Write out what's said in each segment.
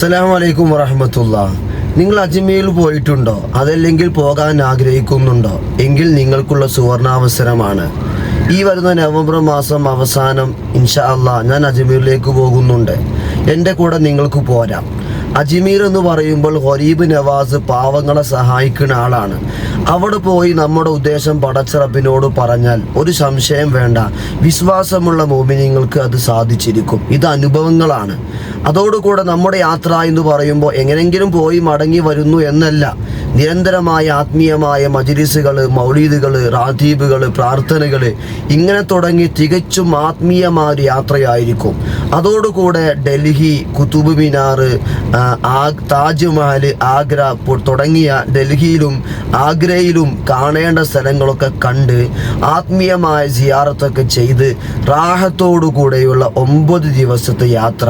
അസ്സലാമു അലൈക്കും വറഹ്മത്തുള്ളാഹി. നിങ്ങൾ അജ്മീറിൽ പോയിട്ടുണ്ടോ? അതല്ലെങ്കിൽ പോകാൻ ആഗ്രഹിക്കുന്നുണ്ടോ? എങ്കിൽ നിങ്ങൾക്കുള്ള സുവർണാവസരമാണ്. ഈ വരുന്ന നവംബർ മാസം അവസാനം ഇൻഷാ അല്ലാഹ് ഞാൻ അജ്മീറിലേക്ക് പോകുന്നുണ്ട്. എൻ്റെ കൂടെ നിങ്ങൾക്ക് പോരാം. അജ്മീർ എന്ന് പറയുമ്പോൾ ഗരീബ് നവാസ്, പാവങ്ങളെ സഹായിക്കുന്ന ആളാണ്. അവിടെ പോയി നമ്മുടെ ഉദ്ദേശം പടച്ച റബ്ബിനോട് പറഞ്ഞാൽ ഒരു സംശയം വേണ്ട, വിശ്വാസമുള്ള മോമിനിങ്ങൾക്ക് അത് സാധിച്ചിരിക്കും. ഇത് അനുഭവങ്ങളാണ്. അതോടുകൂടെ നമ്മുടെ യാത്ര എന്ന് പറയുമ്പോൾ എങ്ങനെങ്കിലും പോയി മടങ്ങി വരുന്നു എന്നല്ല, നിരന്തരമായ ആത്മീയമായ മജ്‌ലിസുകൾ, മൗലീദുകൾ, റാത്തീബുകൾ, പ്രാർത്ഥനകൾ, ഇങ്ങനെ തുടങ്ങി തികച്ചും ആത്മീയമായ ഒരു യാത്രയായിരിക്കും. അതോടുകൂടെ ഡൽഹി, കുതുബ് മിനാർ, താജ്മഹൽ, ആഗ്ര തുടങ്ങിയ ഡൽഹിയിലും ആഗ്രയിലും കാണേണ്ട സ്ഥലങ്ങളൊക്കെ കണ്ട് ആത്മീയമായ സിയാറത്തൊക്കെ ചെയ്ത് റാഹത്തോടുകൂടെയുള്ള 9 ദിവസത്തെ യാത്ര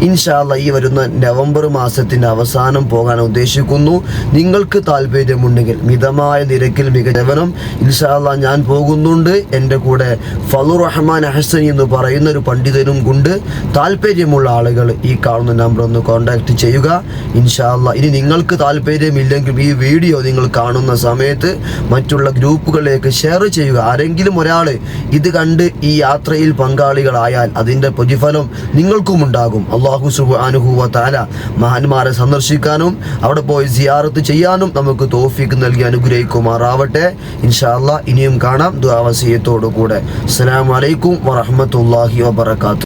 ഇൻഷാ അല്ലാഹ് ഈ വരുന്ന നവംബർ മാസത്തിൻ്റെ അവസാനം പോകാൻ ഉദ്ദേശിക്കുന്നു. നിങ്ങൾക്ക് താല്പര്യമുണ്ടെങ്കിൽ മിതമായ നിരക്കിൽ മികച്ചവനും ഇൻഷാ അല്ലാഹ് ഞാൻ പോകുന്നുണ്ട്. എൻ്റെ കൂടെ ഫളുർ റഹ്മാൻ അഹ്സനി എന്ന് പറയുന്ന ഒരു പണ്ഡിതനും കൊണ്ട്. താല്പര്യമുള്ള ആളുകൾ ഈ കാണുന്ന നമ്പർ ഒന്ന് കോൺടാക്ട് ചെയ്യുക ഇൻഷാ അല്ലാഹ്. ഇനി നിങ്ങൾക്ക് താല്പര്യമില്ലെങ്കിൽ ഈ വീഡിയോ നിങ്ങൾ കാണുന്ന സമയത്ത് മറ്റുള്ള ഗ്രൂപ്പുകളിലേക്ക് ഷെയർ ചെയ്യുക. ആരെങ്കിലും ഒരാൾ ഇത് കണ്ട് ഈ യാത്രയിൽ പങ്കാളികളായാൽ അതിൻ്റെ പ്രതിഫലം നിങ്ങൾക്കും ഉണ്ടാകും. അല്ലാഹു സുബ്ഹാനഹു വ തആല മഹാന്മാരെ സന്ദർശിക്കാനും അവിടെ പോയി സിയാറത്ത് ചെയ്യാനും നമുക്ക് തൗഫീഖ് നൽകി അനുഗ്രഹിക്കുമാറാവട്ടെ ഇൻഷാ അല്ലാഹ്. ഇനിയും കാണാം ദുആ വസിയത്തോടു കൂടെ. അസ്സലാമു അലൈക്കും വറഹ്മത്തുള്ളാഹി വബറകാതുഹു.